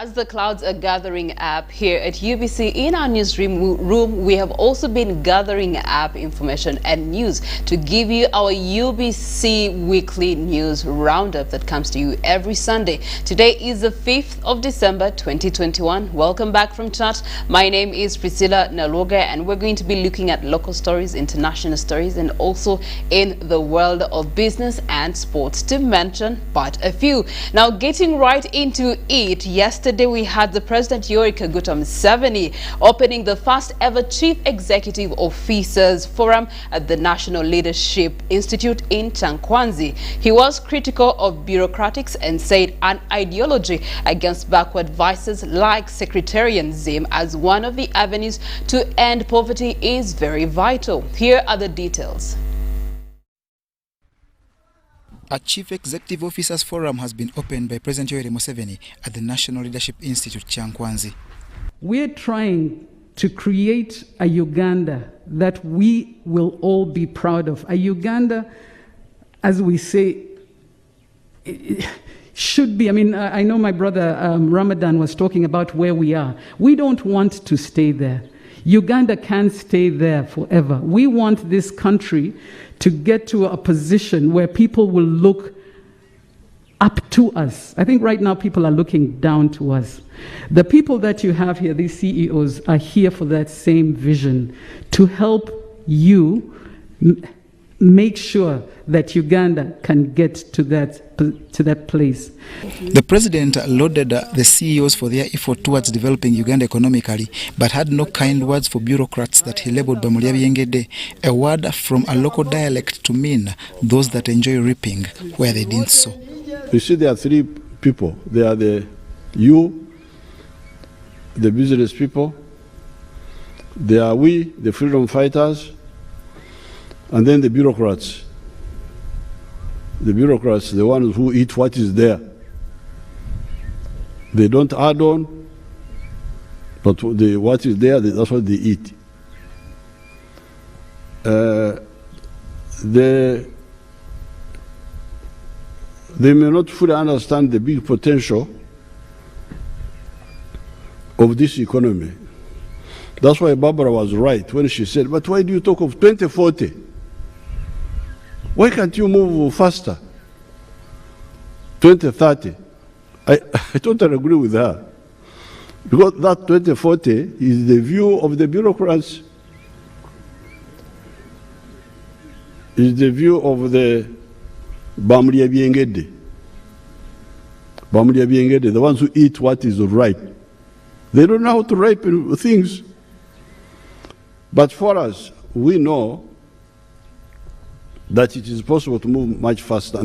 As the clouds are gathering up here at UBC in our newsroom, we have also been gathering up information and news to give you our UBC weekly news roundup that comes to you every Sunday. Today is the 5th of December 2021. Welcome back from chat. My name is Priscilla Nalwoga, and we're going to be looking at local stories, international stories, and also in the world of business and sports, to mention but a few. Now, getting right into it, yesterday we had the President Yoweri Kaguta Museveni opening the first ever Chief Executive Officers Forum at the National Leadership Institute in Chankwanzi. He was critical of bureaucratics and said an ideology against backward vices like secretarianism as one of the avenues to end poverty is very vital. Here are the details. A Chief Executive Officers Forum has been opened by President Yoweri Museveni at the National Leadership Institute, Chankwanzi. We're trying to create a Uganda that we will all be proud of. A Uganda, as we say, should be. I mean, I know my brother Ramadan was talking about where we are. We don't want to stay there. Uganda can't stay there forever. We want this country to get to a position where people will look up to us. I think right now people are looking down to us. The people that you have here, these CEOs, are here for that same vision, to help you make sure that Uganda can get to that place. The president lauded the CEOs for their effort towards developing Uganda economically, but had no kind words for bureaucrats that he labeled Bamulyabyengede, a word from a local dialect to mean those that enjoy reaping where they didn't sow. You see, there are three people. They are the business people, they are we, the freedom fighters, and then the bureaucrats. The bureaucrats, the ones who eat what is there. They don't add on, but what is there, that's what they eat. They may not fully understand the big potential of this economy. That's why Barbara was right when she said, but why do you talk of 2040? Why can't you move faster? 2030. I totally agree with her. Because that 2040 is the view of the bureaucrats, is the view of the Bamulyabyengede, the ones who eat what is ripe. They don't know how to ripen things. But for us, we know that it is possible to move much faster.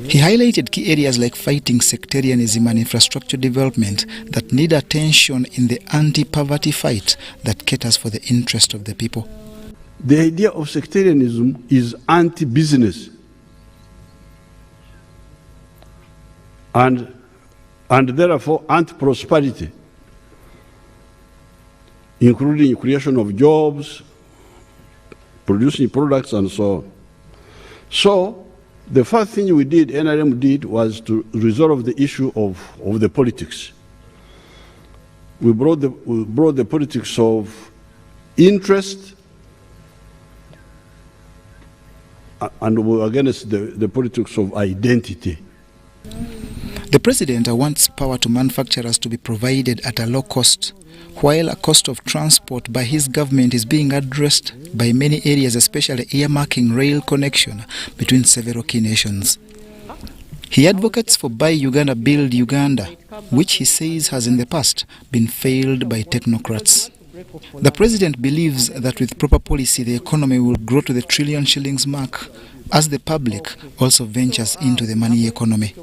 He highlighted key areas like fighting sectarianism and infrastructure development that need attention in the anti-poverty fight that caters for the interest of the people. The idea of sectarianism is anti-business. And therefore anti-prosperity, including creation of jobs, producing products, and so on. So the first thing we did, NRM did, was to resolve the issue of the politics. We brought the politics of interest, and we were against the politics of identity. The president wants power to manufacturers to be provided at a low cost, while a cost of transport by his government is being addressed by many areas, especially earmarking rail connection between several key nations. He advocates for Buy Uganda, Build Uganda, which he says has in the past been failed by technocrats. The president believes that with proper policy, the economy will grow to the trillion shillings mark, as the public also ventures into the money economy.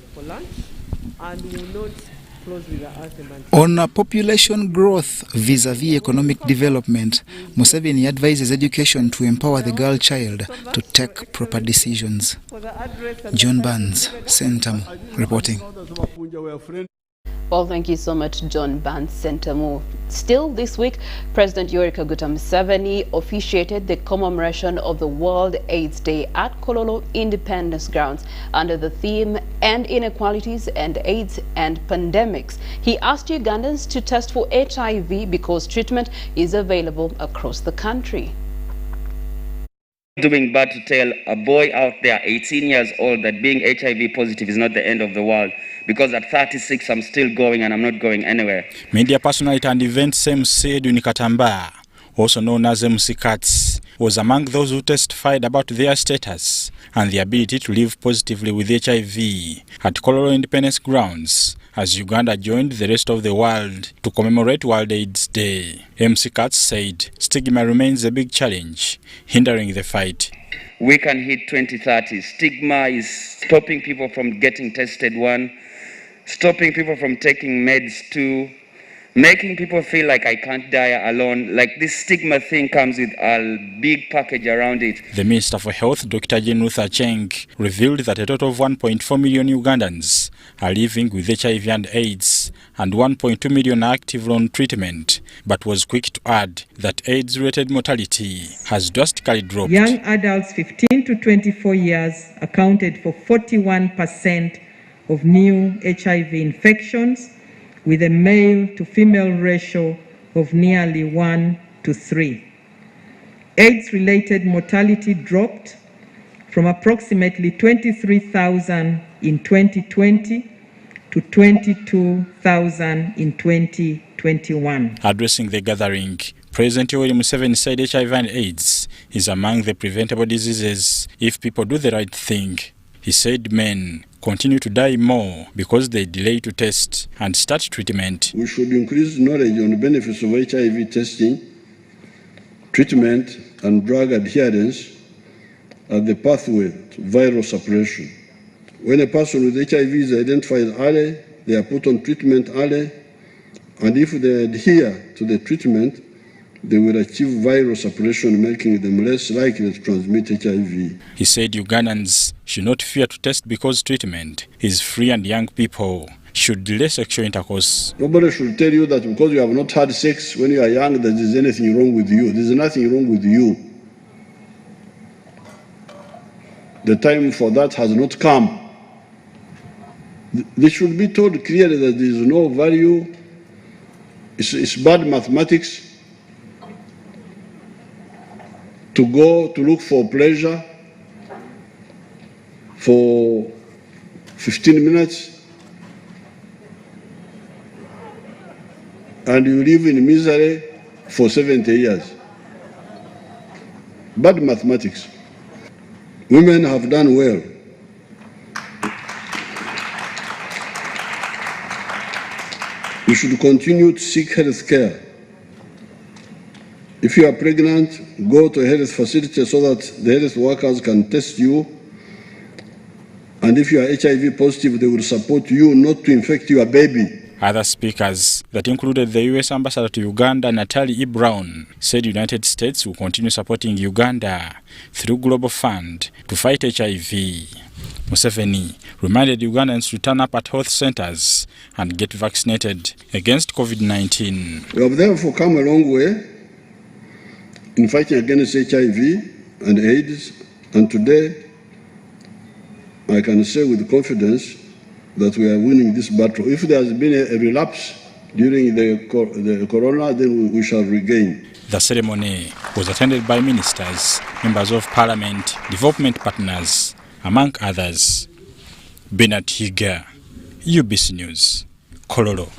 On population growth vis-a-vis economic development, Museveni advises education to empower the girl child to take proper decisions. John Barnes, Sentamu, reporting. Well, thank you so much, John Bansentamo. Still this week, President Yoweri Kaguta Museveni officiated the commemoration of the World AIDS Day at Kololo Independence Grounds under the theme End Inequalities and AIDS and Pandemics. He asked Ugandans to test for HIV because treatment is available across the country. Doing bad to tell a boy out there, 18 years old, that being HIV positive is not the end of the world. Because at 36, I'm still going and I'm not going anywhere. Media personality and event MC Nikatamba, also known as MC Katz, was among those who testified about their status and the ability to live positively with HIV at Kololo Independence Grounds as Uganda joined the rest of the world to commemorate World AIDS Day. MC Katz said stigma remains a big challenge, hindering the fight. We can hit 2030. Stigma is stopping people from getting tested, one, stopping people from taking meds, two, making people feel like I can't die alone. Like this stigma thing comes with a big package around it. The Minister for Health, Dr. Jane Ruth Acheng, revealed that a total of 1.4 million Ugandans are living with HIV and AIDS, and 1.2 million are active on treatment, but was quick to add that AIDS-related mortality has drastically dropped. Young adults 15 to 24 years accounted for 41% of new HIV infections, with a male to female ratio of nearly 1 to 3. AIDS-related mortality dropped from approximately 23,000 in 2020 to 22,000 in 2021. Addressing the gathering, President Yoweri Museveni said HIV and AIDS is among the preventable diseases if people do the right thing. He said men continue to die more because they delay to test and start treatment. We should increase knowledge on the benefits of HIV testing, treatment, and drug adherence as the pathway to viral suppression. When a person with HIV is identified early, they are put on treatment early, and if they adhere to the treatment, they will achieve viral suppression, making them less likely to transmit HIV. He said Ugandans should not fear to test because treatment is free and young people should delay sexual intercourse. Nobody should tell you that because you have not had sex when you are young, that there is anything wrong with you. There is nothing wrong with you. The time for that has not come. They should be told clearly that there is no value. It's bad mathematics to go to look for pleasure for 15 minutes and you live in misery for 70 years. Bad mathematics. Women have done well. You should continue to seek health care. If you are pregnant, go to a health facility so that the health workers can test you. And if you are HIV positive, they will support you not to infect your baby. Other speakers that included the U.S. Ambassador to Uganda, Natalie E. Brown, said United States will continue supporting Uganda through Global Fund to fight HIV. Museveni reminded Ugandans to turn up at health centers and get vaccinated against COVID-19. We have therefore come a long way in fighting against HIV and AIDS, and today I can say with confidence that we are winning this battle. If there has been a relapse during the corona, then we shall regain. The ceremony was attended by ministers, members of parliament, development partners, among others. Bernard Higa, UBC News, Kololo.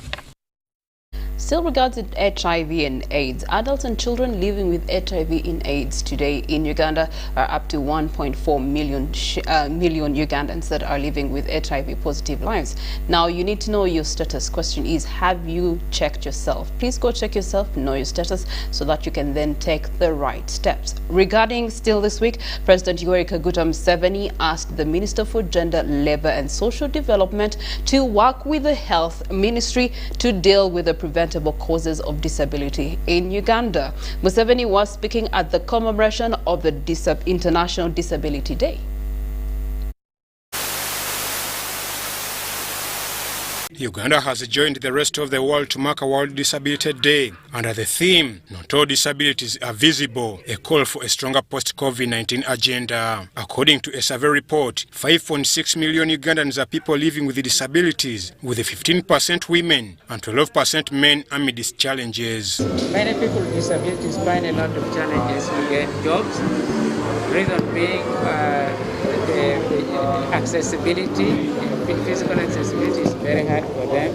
Still regarding HIV and AIDS, adults and children living with HIV and AIDS today in Uganda are up to 1.4 million Ugandans that are living with HIV positive lives. Now, you need to know your status. Question is, have you checked yourself? Please go check yourself, know your status, so that you can then take the right steps. Regarding still this week, President Yoweri Kaguta Museveni asked the Minister for Gender, Labour and Social Development to work with the Health Ministry to deal with the preventable causes of disability in Uganda. Museveni was speaking at the commemoration of the International Disability Day. Uganda has joined the rest of the world to mark a World Disability Day under the theme, "Not all disabilities are visible," a call for a stronger post-COVID-19 agenda. According to a survey report, 5.6 million Ugandans are people living with disabilities, with 15% women and 12% men amid these challenges. Many people with disabilities find a lot of challenges to get jobs. Reason being the accessibility, physical accessibility is very hard for them.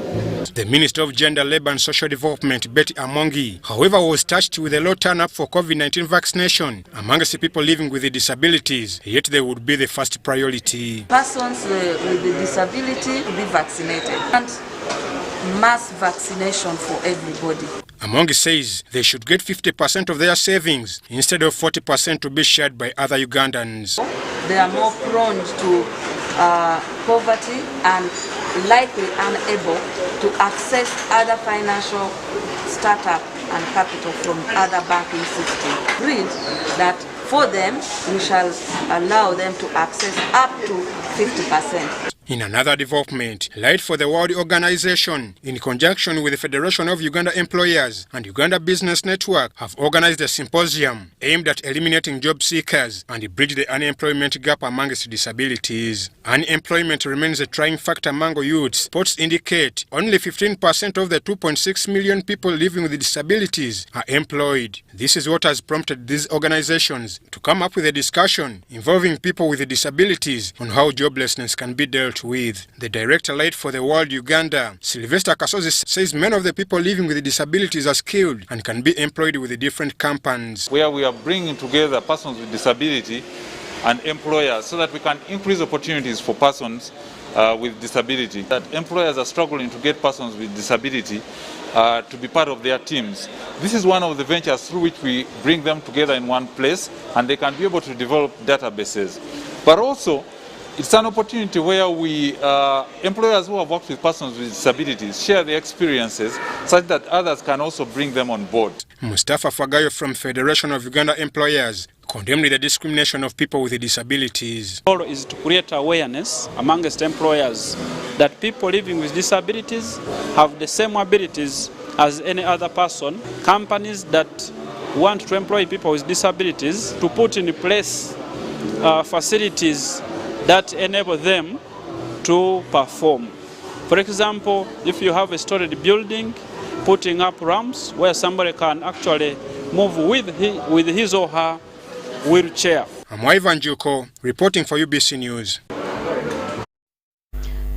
The Minister of Gender, Labour and Social Development, Betty Amongi, however, was touched with a low turn-up for COVID-19 vaccination amongst the people living with disabilities, yet they would be the first priority. Persons with the disability to be vaccinated and mass vaccination for everybody. Amongi says they should get 50% of their savings instead of 40% to be shared by other Ugandans. They are more prone to poverty and likely unable to access other financial startup and capital from other banking systems. Agreed that for them, we shall allow them to access up to 50%. In another development, Light for the World organization, in conjunction with the Federation of Uganda Employers and Uganda Business Network, have organized a symposium aimed at eliminating job seekers and bridge the unemployment gap amongst disabilities. Unemployment remains a trying factor among youths. Reports indicate only 15% of the 2.6 million people living with disabilities are employed. This is what has prompted these organizations to come up with a discussion involving people with disabilities on how joblessness can be dealt with. The director, Light for the World Uganda, Sylvester Kasozi, says many of the people living with disabilities are skilled and can be employed with different companies. Where we are bringing together persons with disability and employers so that we can increase opportunities for persons with disability. That employers are struggling to get persons with disability to be part of their teams. This is one of the ventures through which we bring them together in one place and they can be able to develop databases. But also, it's an opportunity where we, employers who have worked with persons with disabilities, share their experiences such that others can also bring them on board. Mustafa Fagayo from Federation of Uganda Employers condemned the discrimination of people with disabilities. The goal is to create awareness amongst employers that people living with disabilities have the same abilities as any other person. Companies that want to employ people with disabilities to put in place facilities that enable them to perform. For example, if you have a storied building, putting up ramps where somebody can actually move with his or her wheelchair. I'm Ivan Juko, reporting for UBC News.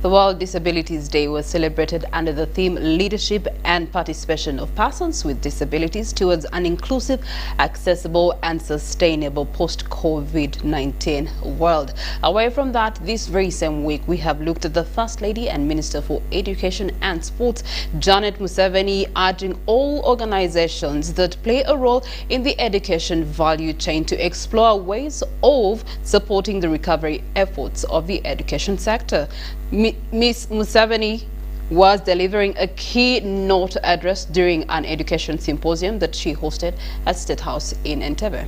The World Disabilities Day was celebrated under the theme Leadership and Participation of Persons with Disabilities towards an inclusive, accessible and sustainable post-COVID-19 world. Away from that, this very same week, we have looked at the First Lady and Minister for Education and Sports, Janet Museveni, urging all organizations that play a role in the education value chain to explore ways of supporting the recovery efforts of the education sector. Ms. Museveni was delivering a keynote address during an education symposium that she hosted at State House in Entebbe.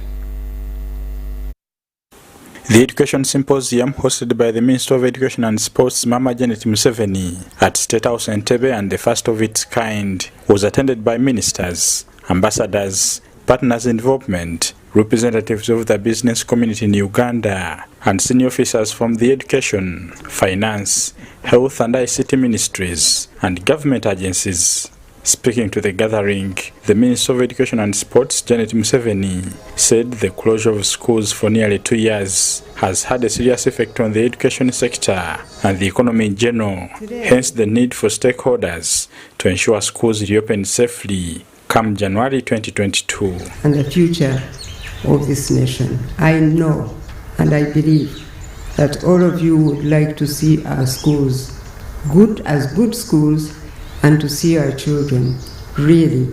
The Education Symposium, hosted by the Minister of Education and Sports, Mama Janet Museveni, at State House Entebbe, and the first of its kind, was attended by ministers, ambassadors, partners in development, representatives of the business community in Uganda, and senior officers from the education, finance, health and ICT ministries and government agencies. Speaking to the gathering, the Minister of Education and Sports, Janet Museveni, said the closure of schools for nearly 2 years has had a serious effect on the education sector and the economy in general, hence the need for stakeholders to ensure schools reopen safely come January 2022. And the future of this nation. I know and I believe that all of you would like to see our schools good schools and to see our children really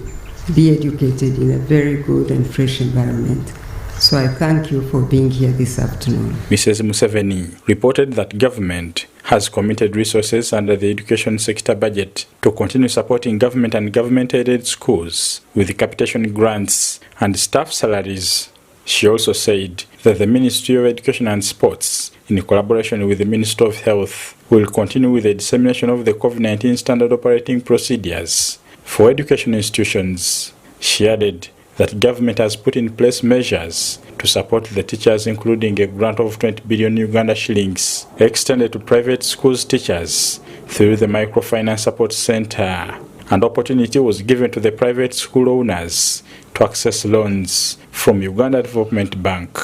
be educated in a very good and fresh environment. So I thank you for being here this afternoon. Mrs. Museveni reported that government has committed resources under the education sector budget to continue supporting government and government-aided schools with capitation grants and staff salaries. She also said that the Ministry of Education and Sports, in collaboration with the Ministry of Health, will continue with the dissemination of the COVID-19 standard operating procedures for education institutions. She added that government has put in place measures to support the teachers, including a grant of 20 billion Uganda shillings extended to private schools teachers through the Microfinance Support Center. An opportunity was given to the private school owners to access loans from Uganda Development Bank.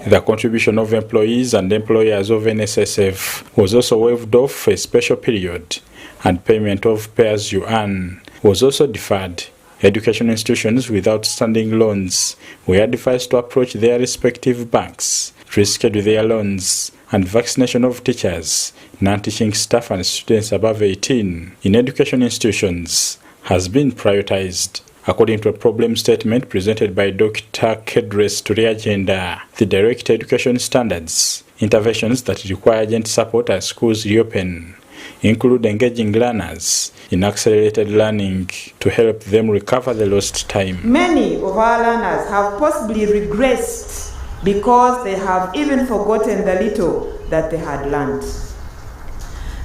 The contribution of employees and employers of NSSF was also waived off for a special period, and payment of pay-as-you-earn was also deferred. Education institutions with outstanding loans were advised to approach their respective banks, reschedule their loans, and vaccination of teachers, non-teaching staff and students above 18 in education institutions has been prioritized. According to a problem statement presented by Dr. Kedres to the agenda, the direct education standards, interventions that require urgent support as schools reopen include engaging learners in accelerated learning to help them recover the lost time. Many of our learners have possibly regressed because they have even forgotten the little that they had learned.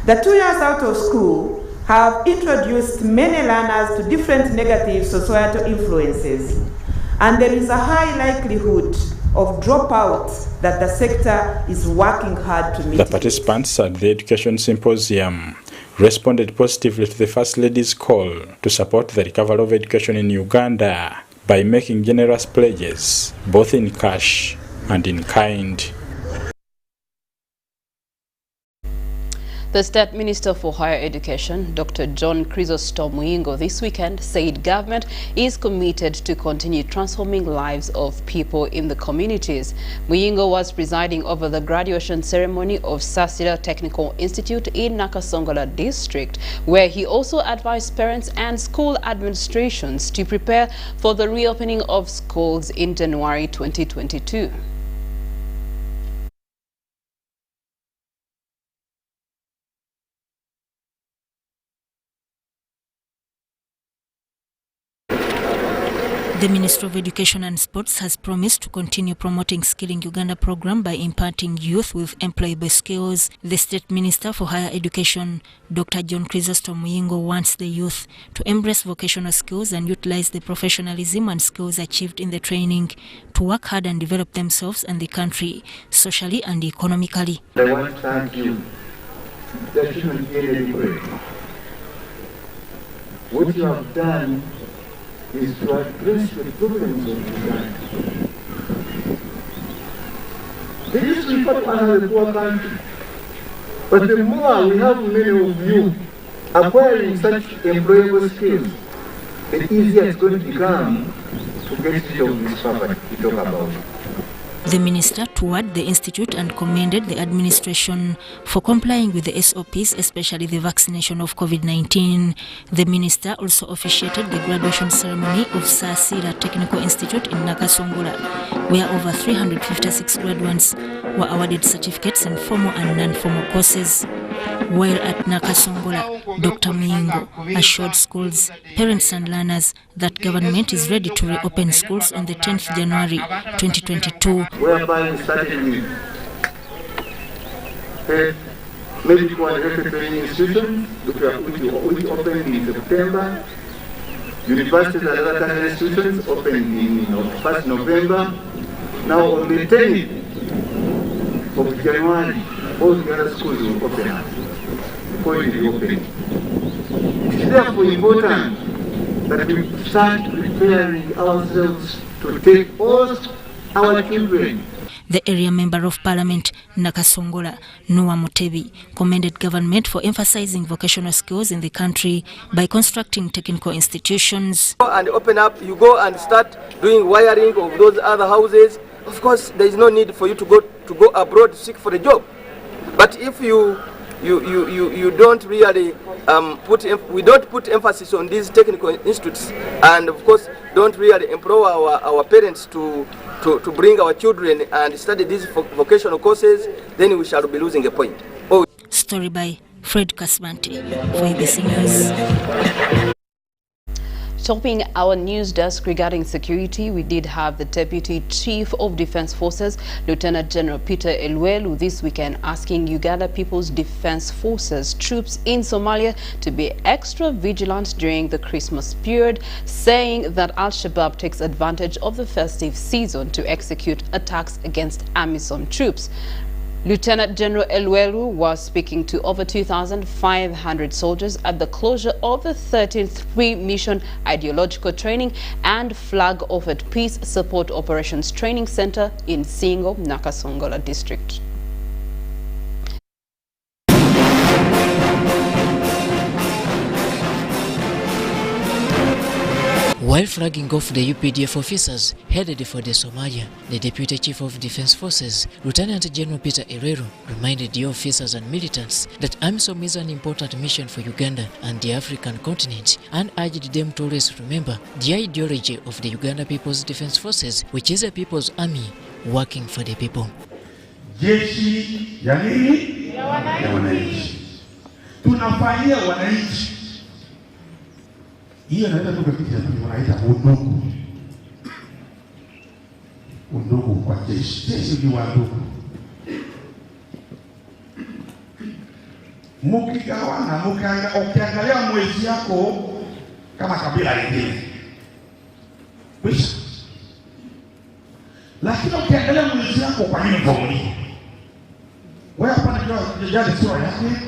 The 2 years out of school have introduced many learners to different negative societal influences, and there is a high likelihood of dropout that the sector is working hard to mitigate. The participants at the Education Symposium responded positively to the First Lady's call to support the recovery of education in Uganda by making generous pledges, both in cash and in kind. The State Minister for Higher Education, Dr. John Chrysostom Muyingo, this weekend said government is committed to continue transforming lives of people in the communities. Muyingo was presiding over the graduation ceremony of Sasira Technical Institute in Nakasongola district, where he also advised parents and school administrations to prepare for the reopening of schools in January 2022. The Ministry of Education and Sports has promised to continue promoting Skilling Uganda program by imparting youth with employable skills. The State Minister for Higher Education, Dr. John Chrysostom Muyingo, wants the youth to embrace vocational skills and utilize the professionalism and skills achieved in the training to work hard and develop themselves and the country socially and economically. I want to thank you. There shouldn't be any break. What you have done is to address the problems of Uganda. They used to refer to us as a poor country, but the more we have many of you acquiring such employable skills, the easier it's going to become to get rid of this poverty we talk about. The minister toured the institute and commended the administration for complying with the SOPs, especially the vaccination of COVID-19. The minister also officiated the graduation ceremony of Sasira Technical Institute in Nakasongola, where over 356 graduates were awarded certificates in formal and non-formal courses. While at Nakasongola, Dr. Muyingo assured schools, parents and learners that government is ready to reopen schools on the 10th January 2022. Whereby we started with medical and health training institutions, which opened in September. Universities and other tertiary institutions opened in 1st November. Now on the 10th of January, all the other schools will open up. It is therefore important that we start preparing ourselves to take all our children. The area member of parliament, Nakasongola, Noah Mutebi, commended government for emphasizing vocational skills in the country by constructing technical institutions. And open up, you go and start doing wiring of those other houses. Of course, there is no need for you to go abroad to seek for a job. But if you don't really we don't put emphasis on these technical institutes, and of course don't really empower our parents to bring our children and study these vocational courses, then we shall be losing a point. Story by Fred Kasbanti for UBC News. Topping our news desk regarding security, we did have the Deputy Chief of Defense Forces, Lieutenant General Peter Elwelu, this weekend asking Uganda People's Defense Forces troops in Somalia to be extra vigilant during the Christmas period, saying that Al-Shabaab takes advantage of the festive season to execute attacks against AMISOM troops. Lieutenant General Elwelu was speaking to over 2,500 soldiers at the closure of the 13th Pre-Mission Ideological Training and Flag-Offered Peace Support Operations Training Center in Singo, Nakasongola District. While flagging off the UPDF officers headed for the Somalia, the Deputy Chief of Defense Forces, Lieutenant General Peter Elwelu, reminded the officers and militants that AMISOM is an important mission for Uganda and the African continent, and urged them to always remember the ideology of the Uganda People's Defense Forces, which is a people's army working for the people. Jeshi ya nini? Ya wananchi. Tunafanyia wananchi. Hiyo naweza tukapitia tunaita undugu. Undugu kwa jeshi. Jeshi ni wandugu. Mukigawana, ukiangalia mwezi yako kama kabila lingine. Wisha. Lakini ukiangalia mwezi yako kwa uniform. Wewe hapana kwa jali sura yake,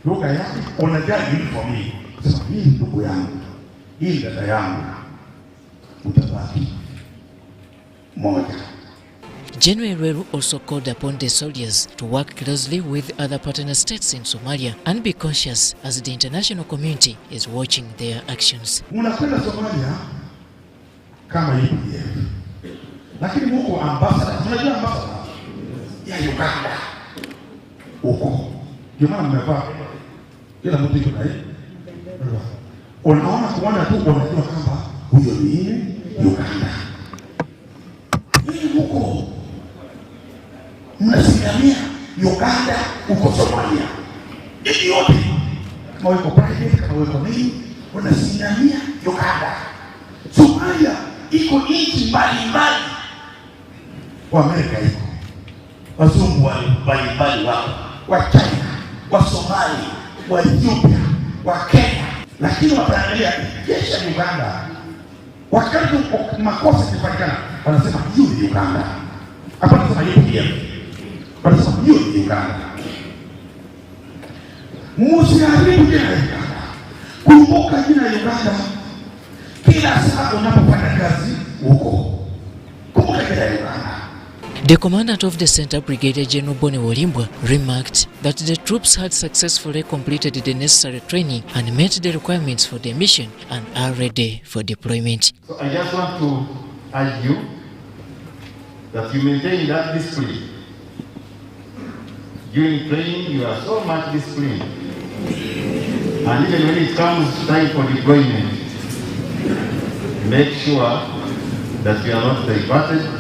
lugha yake, unajali uniform hii. Sasa hii ndugu yangu. Hii dada yangu utabaki moja. General Elwelu also called upon the soldiers to work closely with other partner states in Somalia and be conscious as the international community is watching their actions. Munakwenda Somalia kama UPDF, lakini muko ambassador, unajua ambassador ya Uganda huko. Kama mmevaa kila mtu yuko naye. Unaona kuona tu unajua kwamba huyo ni Uganda. Hii huko mnasimamia Uganda huko Somalia. Hii yote kama wako private kama wako nini unasimamia Uganda. Somalia iko nchi mbalimbali. Wa Amerika iko. Wazungu mbalimbali wako. Wa China, wa Somali, wa Ethiopia, wa Kenya. Lakini wataangalia jeshi ya Uganda. Wakati makosa yakifanyikana, wanasema hiyo ni Uganda. Hapa wanasema UPDF. Wanasema hiyo ni Uganda. Msiharibu jina la Uganda. Kumbuka jina la Uganda kila saa unapofanya kazi huko. Kumbuka jina la Uganda. The commandant of the center, Brigadier General Boni Wolimbwa, remarked that the troops had successfully completed the necessary training and met the requirements for their mission and are ready for deployment. So I just want to urge you that you maintain that discipline. During training, you are so much disciplined. And even when it comes time for deployment, make sure that you are not diverted.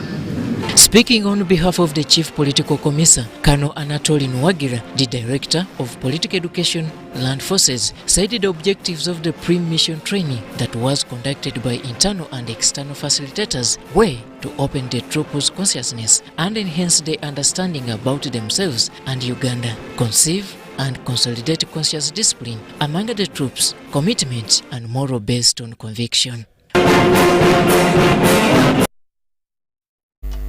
Speaking on behalf of the Chief Political Commissar, Colonel Anatoli Nwagira, the Director of Political Education, Land Forces, said the objectives of the pre-mission training that was conducted by internal and external facilitators were to open the troops' consciousness and enhance their understanding about themselves and Uganda, conceive and consolidate conscious discipline among the troops, commitment and moral based on conviction.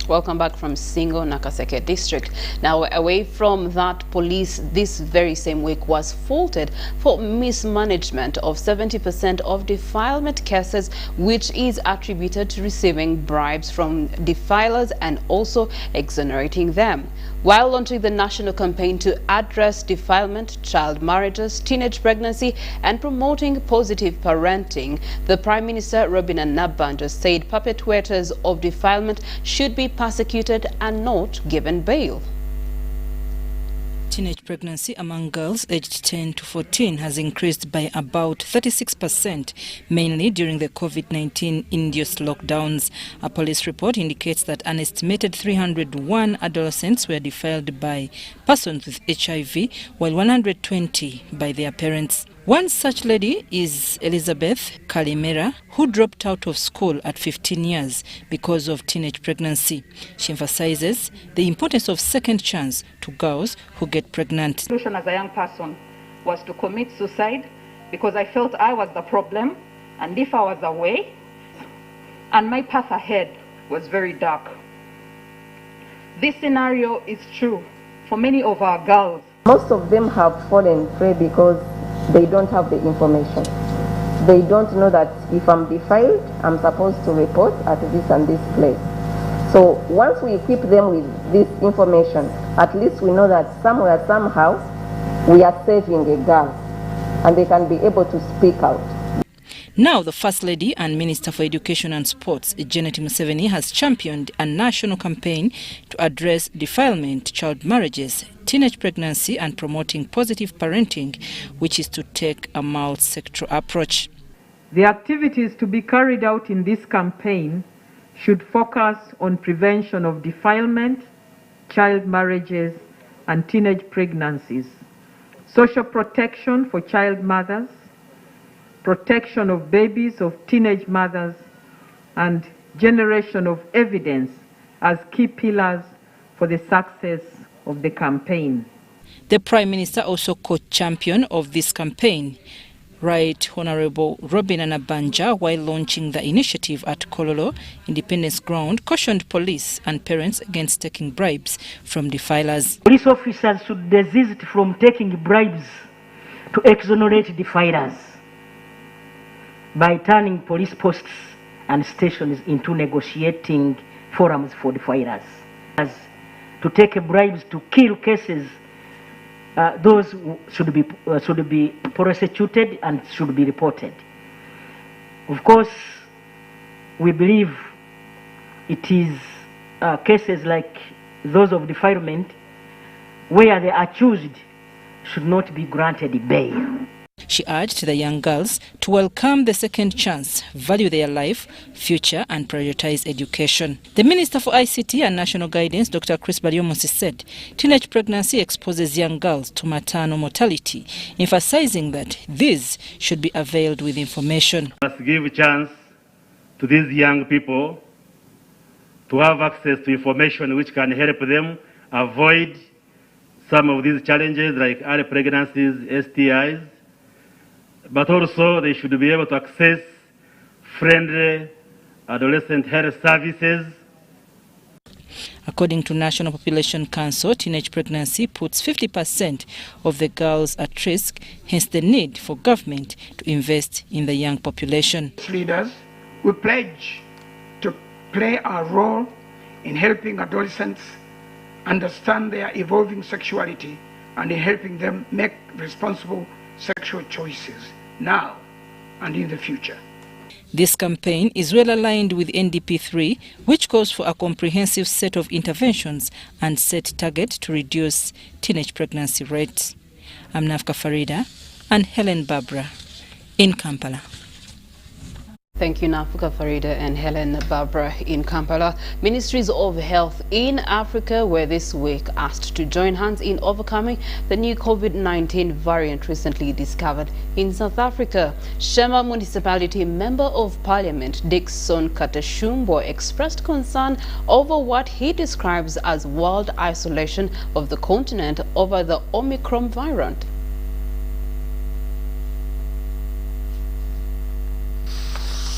Welcome back from Singo, Nakaseke District. Now, away from that, police this very same week was faulted for mismanagement of 70% of defilement cases, which is attributed to receiving bribes from defilers and also exonerating them. While launching the national campaign to address defilement, child marriages, teenage pregnancy, and promoting positive parenting, the Prime Minister, Robina Nabbanja, said perpetrators of defilement should be persecuted and not given bail. Teenage pregnancy among girls aged 10 to 14 has increased by about 36%, mainly during the COVID-19-induced lockdowns. A police report indicates that an estimated 301 adolescents were defiled by persons with HIV, while 120 by their parents. One such lady is Elizabeth Kalimera, who dropped out of school at 15 years because of teenage pregnancy. She emphasizes the importance of second chance to girls who get pregnant. The solution as a young person was to commit suicide because I felt I was the problem, and if I was away, and my path ahead was very dark. This scenario is true for many of our girls. Most of them have fallen prey because they don't have the information. They don't know that if I'm defiled, I'm supposed to report at this and this place. So once we equip them with this information, at least we know that somewhere, somehow, we are saving a girl and they can be able to speak out. Now, the First Lady and Minister for Education and Sports, Janet Museveni, has championed a national campaign to address defilement, child marriages, teenage pregnancy and promoting positive parenting, which is to take a multi-sectoral approach. The activities to be carried out in this campaign should focus on prevention of defilement, child marriages and teenage pregnancies, social protection for child mothers, protection of babies of teenage mothers, and generation of evidence as key pillars for the success of the campaign. The Prime Minister, also co-champion of this campaign, Right Honourable Robin Anabanja, while launching the initiative at Kololo Independence Ground, cautioned police and parents against taking bribes from defilers. Police officers should desist from taking bribes to exonerate defilers by turning police posts and stations into negotiating forums for defilers. As to take bribes to kill cases, those should be prosecuted and should be reported. Of course, we believe it is cases like those of defilement where the accused should not be granted bail. She urged the young girls to welcome the second chance, value their life, future and prioritize education. The Minister for ICT and National Guidance, Dr. Chris Baryomosi, said teenage pregnancy exposes young girls to maternal mortality, emphasizing that these should be availed with information. We must give a chance to these young people to have access to information which can help them avoid some of these challenges like early pregnancies, STIs, but also they should be able to access friendly adolescent health services. According to National Population Council, teenage pregnancy puts 50% of the girls at risk, hence the need for government to invest in the young population. Leaders, we pledge to play our role in helping adolescents understand their evolving sexuality and in helping them make responsible sexual choices now and in the future. This campaign is well aligned with NDP 3, which calls for a comprehensive set of interventions and set target to reduce teenage pregnancy rates. I'm Nafka Farida and Helen Barbara in Kampala. Thank you, Nafuka Farida and Helen Barbara in Kampala. Ministries of Health in Africa were this week asked to join hands in overcoming the new COVID-19 variant recently discovered in South Africa. Shema Municipality Member of Parliament Dickson Katashumbo expressed concern over what he describes as world isolation of the continent over the Omicron variant.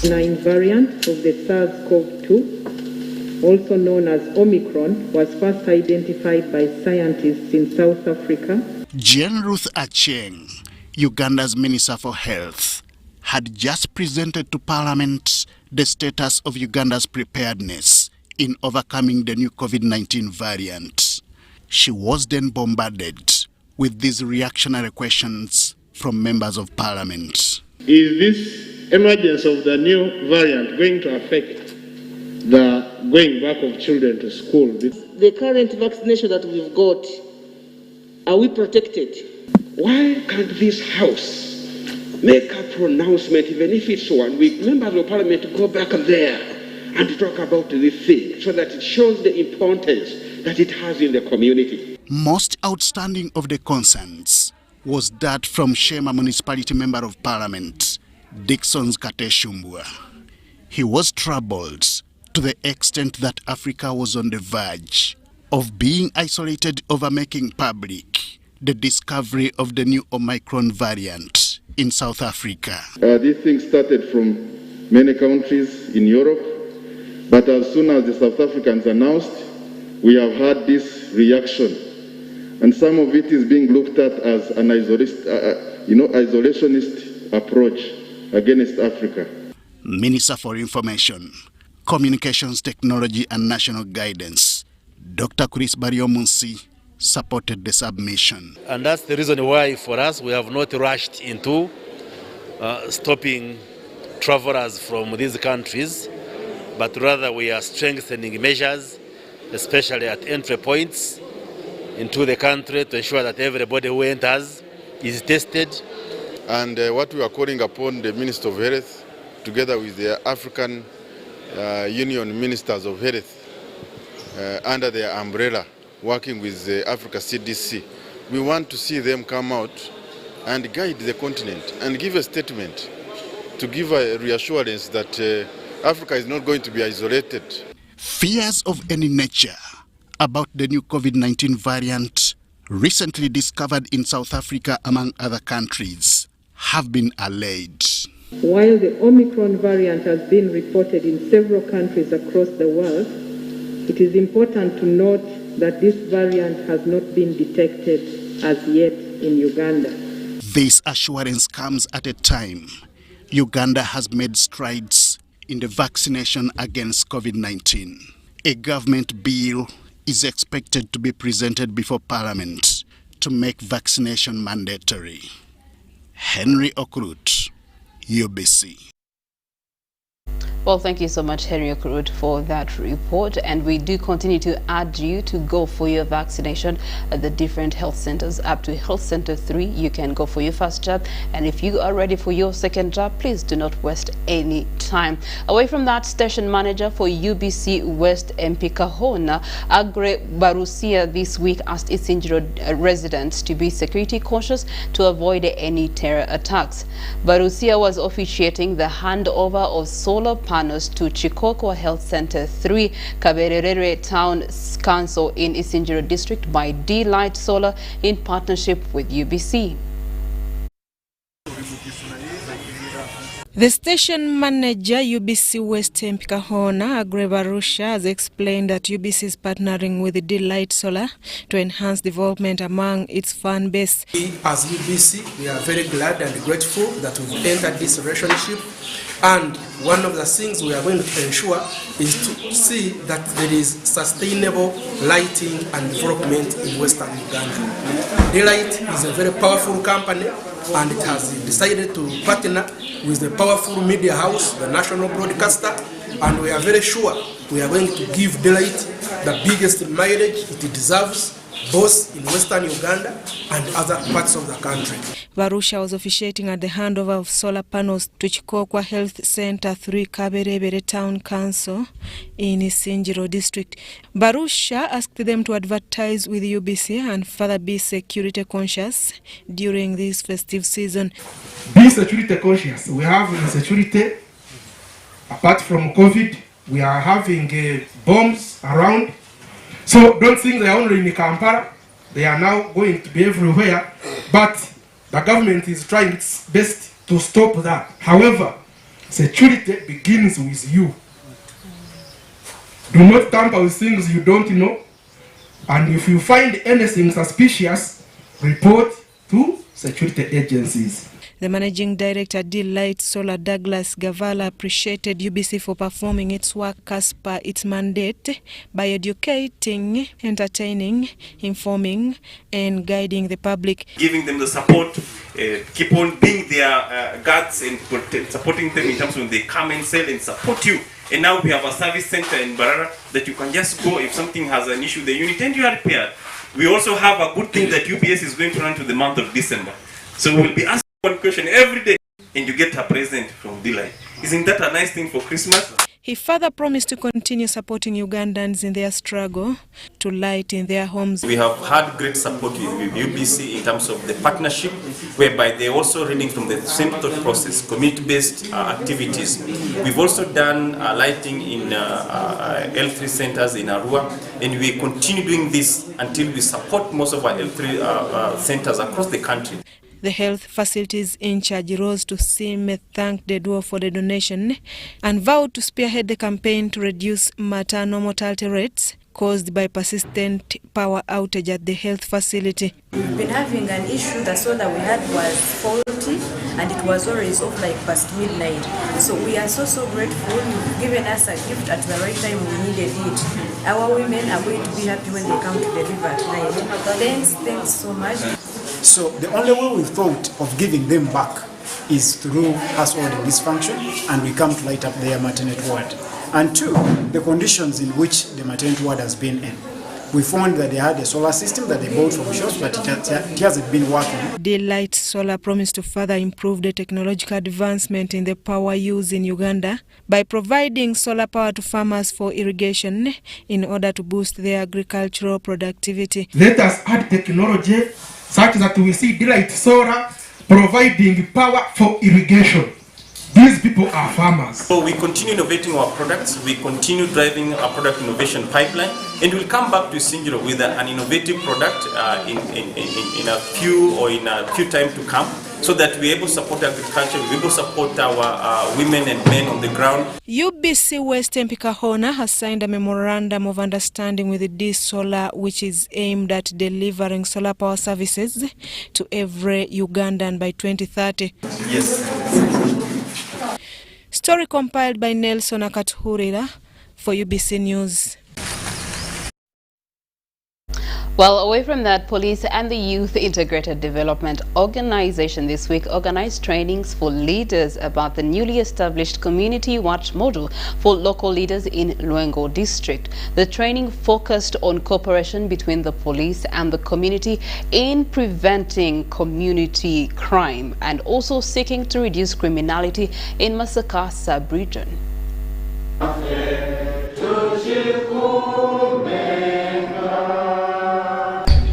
Variant of the SARS-CoV-2, also known as Omicron, was first identified by scientists in South Africa. Jane Ruth Acheng, Uganda's Minister for Health, had just presented to Parliament the status of Uganda's preparedness in overcoming the new COVID-19 variant. She was then bombarded with these reactionary questions from members of Parliament. Is this emergence of the new variant going to affect the going back of children to school? The current vaccination that we've got, are we protected? Why can't this House make a pronouncement, even if it's 1 week, members of Parliament to go back there and to talk about this thing so that it shows the importance that it has in the community? Most outstanding of the concerns was that from Shema Municipality Member of Parliament, Dickson Kateshumbua. He was troubled to the extent that Africa was on the verge of being isolated over making public the discovery of the new Omicron variant in South Africa. These things started from many countries in Europe, but as soon as the South Africans announced, we have had this reaction. And some of it is being looked at as an isolationist approach against Africa. Minister for Information, Communications Technology and National Guidance, Dr. Chris Bariomunsi, supported the submission. And that's the reason why for us we have not rushed into stopping travelers from these countries, but rather we are strengthening measures, especially at entry points into the country, to ensure that everybody who enters is tested. And what we are calling upon the Minister of Health, together with the African Union Ministers of Health, under their umbrella, working with the Africa CDC, we want to see them come out and guide the continent and give a statement to give a reassurance that Africa is not going to be isolated. Fears of any nature about the new COVID-19 variant recently discovered in South Africa, among other countries, have been allayed. While the Omicron variant has been reported in several countries across the world, it is important to note that this variant has not been detected as yet in Uganda. This assurance comes at a time Uganda has made strides in the vaccination against COVID-19. A government bill is expected to be presented before Parliament to make vaccination mandatory. Henry Okrut, UBC. Well, thank you so much, Henry Okrut, for that report. And we do continue to urge you to go for your vaccination at the different health centers. Up to Health Center 3, you can go for your first jab. And if you are ready for your second jab, please do not waste any time. Away from that, station manager for UBC West MP Kahona, Agre Barusia, this week asked Isinjiro residents to be security cautious to avoid any terror attacks. Barusia was officiating the handover of solar panels to Chikokwa Health Center 3, Kaberere Town Council in Isinjiro District by D-Light Solar in partnership with UBC. The station manager, UBC West MP Kahona, Agre Barusha, has explained that UBC is partnering with the D-Light Solar to enhance development among its fan base. We, as UBC, we are very glad and grateful that we've entered this relationship. And one of the things we are going to ensure is to see that there is sustainable lighting and development in Western Uganda. D-Light is a very powerful company, and it has decided to partner with the powerful media house, the national broadcaster, and we are very sure we are going to give D-Light the biggest mileage it deserves, both in Western Uganda and other parts of the country. Barusha was officiating at the handover of solar panels to Chikokwa Health Center 3, Kaberere Town Council in Isinjiro District. Barusha asked them to advertise with UBC and further be security conscious during this festive season. Be security conscious. We have insecurity. Apart from COVID, we are having bombs around. So don't think they are only in Kampala. They are now going to be everywhere. But the government is trying its best to stop that. However, security begins with you. Do not tamper with things you don't know. And if you find anything suspicious, report to security agencies. The managing director, D-Light Solar, Douglas Gavala, appreciated UBC for performing its work as per its mandate by educating, entertaining, informing, and guiding the public. Giving them the support, keep on being their guards and supporting them in terms of when they come and sell and support you. And now we have a service center in Barara that you can just go if something has an issue with the unit and you are repaired. We also have a good thing that UBS is going to run to the month of December. So we'll be asking one question every day and you get a present from D-Light. Isn't that a nice thing for Christmas? He further promised to continue supporting Ugandans in their struggle to light in their homes. We have had great support with UBC in terms of the partnership, whereby they're also reading from the same thought process, community-based activities. We've also done lighting in L3 centers in Arua, and we continue doing this until we support most of our L3 centers across the country. The health facilities in charge, Rose Tusime, thanked the duo for the donation and vowed to spearhead the campaign to reduce maternal mortality rates caused by persistent power outage at the health facility. We've been having an issue. The solar we had was faulty and it was always off like past midnight. So we are so grateful. You've given us a gift at the right time we needed it. Our women are going to be happy when they come to deliver at night. Thanks so much. So the only way we thought of giving them back is through us holding this function, and we come to light up their maternity ward. And two, the conditions in which the maternity ward has been in. We found that they had a solar system that they bought from shops, but it hasn't been working. Daylight Solar promised to further improve the technological advancement in the power use in Uganda by providing solar power to farmers for irrigation in order to boost their agricultural productivity. Let us add technology such that we see Daylight Solar providing power for irrigation. These people are farmers. So we continue innovating our products, we continue driving our product innovation pipeline, and we'll come back to Singiro with an innovative product in a few time to come, so that we're able to support agriculture, we're able to support our women and men on the ground. UBC West MP Kahona has signed a memorandum of understanding with D Solar, which is aimed at delivering solar power services to every Ugandan by 2030. Yes. Story compiled by Nelson Akatuhurira for UBC News. Well, away from that, police and the Youth Integrated Development Organization this week organized trainings for leaders about the newly established Community Watch model for local leaders in Lwengo district. The training focused on cooperation between the police and the community in preventing community crime and also seeking to reduce criminality in Masaka sub-region.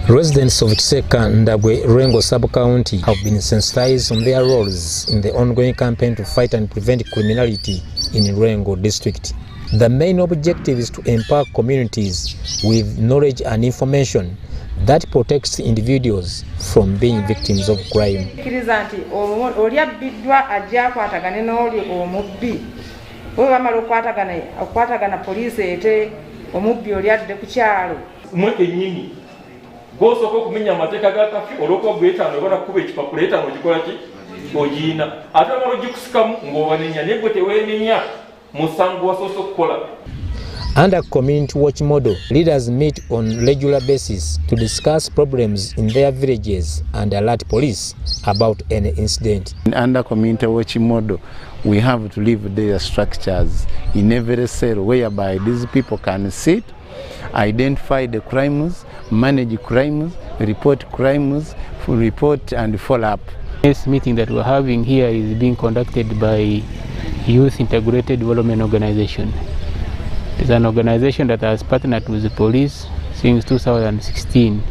Residents of Kiseka Ndabwe Rengo sub-county have been sensitized on their roles in the ongoing campaign to fight and prevent criminality in Rengo district. The main objective is to empower communities with knowledge and information that protects individuals from being victims of crime. Gosoko kumenya amateka ga kafi oloko gwetano bana kuba ekipapuleta no gikola ki ogina ate amalo gikusikamu ng'obanenya nebwe teweenenya musango wasoso kukola. Under Community Watch model, leaders meet on regular basis to discuss problems in their villages and alert police about any incident. Under Community Watch model, we have to leave their structures in every cell whereby these people can sit, identify the crimes, manage crimes, report and follow up. This meeting that we're having here is being conducted by Youth Integrated Development Organization. It's an organization that has partnered with the police since 2016,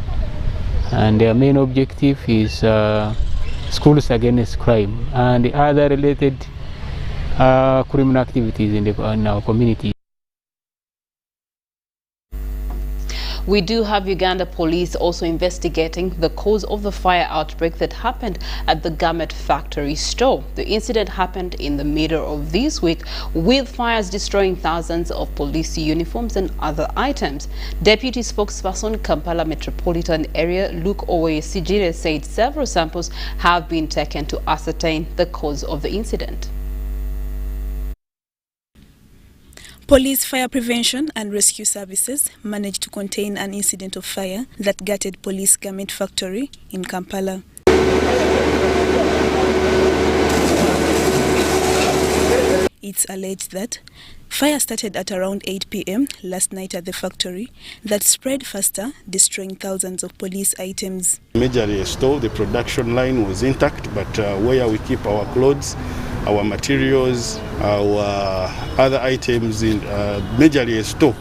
and their main objective is schools against crime and other related criminal activities in our community. We do have Uganda police also investigating the cause of the fire outbreak that happened at the garment factory store. The incident happened in the middle of this week, with fires destroying thousands of police uniforms and other items. Deputy spokesperson Kampala Metropolitan Area Luke Owe-Sigire said several samples have been taken to ascertain the cause of the incident. Police Fire Prevention and Rescue Services managed to contain an incident of fire that gutted police garment factory in Kampala. It's alleged that fire started at around 8 p.m. last night at the factory that spread faster, destroying thousands of police items. Majorly a store, the production line was intact, but where we keep our clothes our materials, our other items, in majorly a store,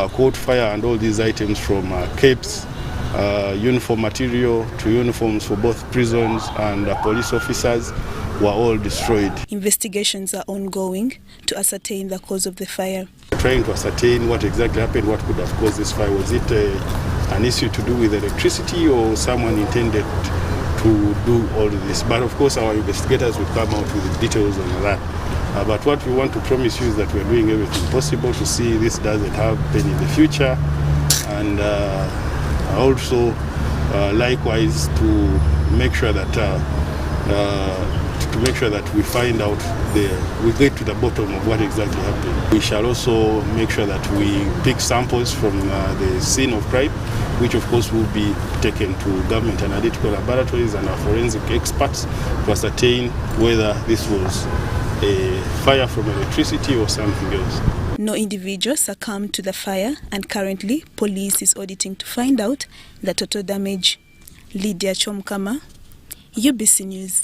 caught fire, and all these items from capes, uniform material to uniforms for both prisons and police officers were all destroyed. Investigations are ongoing to ascertain the cause of the fire. Trying to ascertain what exactly happened, what could have caused this fire. Was it an issue to do with electricity, or someone intended to do all of this? But of course our investigators will come out with the details on that. But what we want to promise you is that we are doing everything possible to see this doesn't happen in the future, and also likewise to make sure that we find out, we get to the bottom of what exactly happened. We shall also make sure that we pick samples from the scene of crime, which of course will be taken to government analytical laboratories and our forensic experts to ascertain whether this was a fire from electricity or something else. No individual succumbed to the fire, and currently police is auditing to find out the total damage. Lydia Chomkama, UBC News.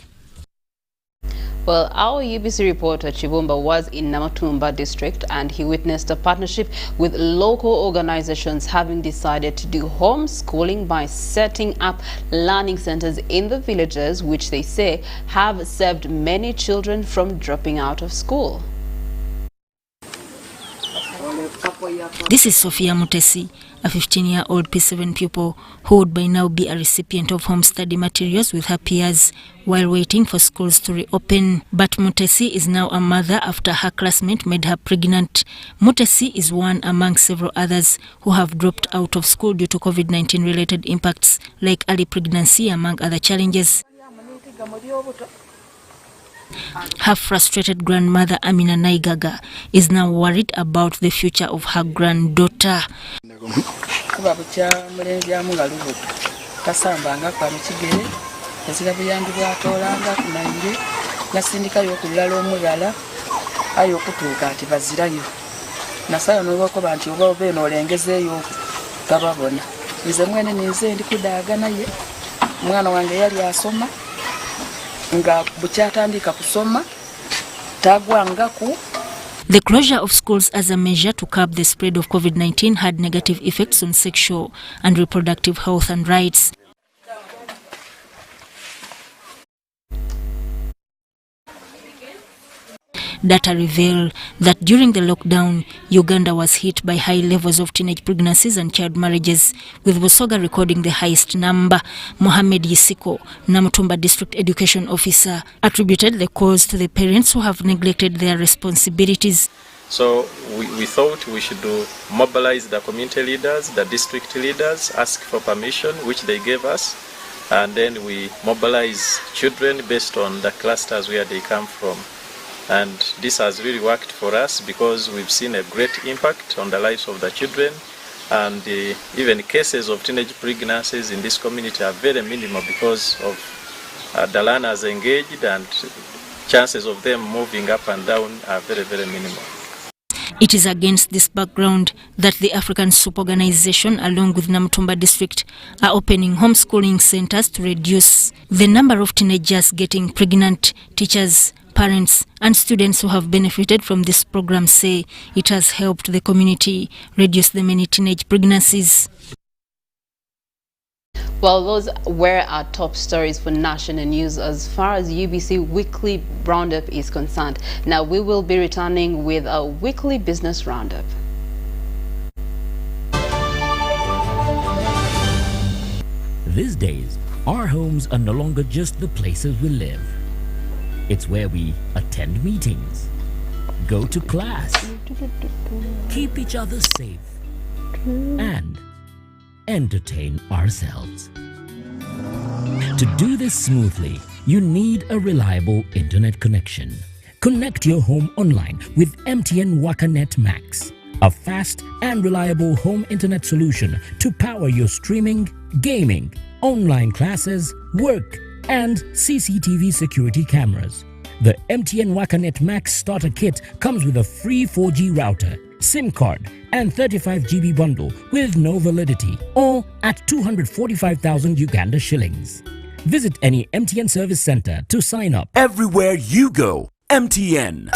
Well, our UBC reporter Chibumba was in Namatumba district, and he witnessed a partnership with local organizations having decided to do homeschooling by setting up learning centers in the villages, which they say have saved many children from dropping out of school. This is Sophia Mutesi, a 15-year-old P7 pupil who would by now be a recipient of home study materials with her peers while waiting for schools to reopen. But Mutesi is now a mother after her classmate made her pregnant. Mutesi is one among several others who have dropped out of school due to COVID-19 related impacts like early pregnancy, among other challenges. Her frustrated grandmother Amina Naigaga is now worried about the future of her granddaughter. The closure of schools as a measure to curb the spread of COVID-19 had negative effects on sexual and reproductive health and rights. Data reveal that during the lockdown, Uganda was hit by high levels of teenage pregnancies and child marriages, with Busoga recording the highest number. Mohamed Yisiko, Namutumba District Education Officer, attributed the cause to the parents who have neglected their responsibilities. So we thought we should mobilize the community leaders, the district leaders, ask for permission, which they gave us, and then we mobilize children based on the clusters where they come from. And this has really worked for us because we've seen a great impact on the lives of the children, and even cases of teenage pregnancies in this community are very minimal because of the learners engaged, and chances of them moving up and down are very, very minimal. It is against this background that the African Soup Organization, along with Namutumba District, are opening homeschooling centers to reduce the number of teenagers getting pregnant. Teachers, parents and students who have benefited from this program say it has helped the community reduce the many teenage pregnancies. Well, those were our top stories for national news as far as UBC Weekly Roundup is concerned. Now we will be returning with a weekly business roundup. These days, our homes are no longer just the places we live. It's where we attend meetings, go to class, keep each other safe, and entertain ourselves. To do this smoothly, you need a reliable internet connection. Connect your home online with MTN WakaNet Max, a fast and reliable home internet solution to power your streaming, gaming, online classes, work, and CCTV security cameras. The MTN WakaNet Max starter kit comes with a free 4G router, SIM card, and 35 GB bundle with no validity, all at 245,000 Uganda shillings. Visit any MTN service center to sign up. Everywhere you go, MTN.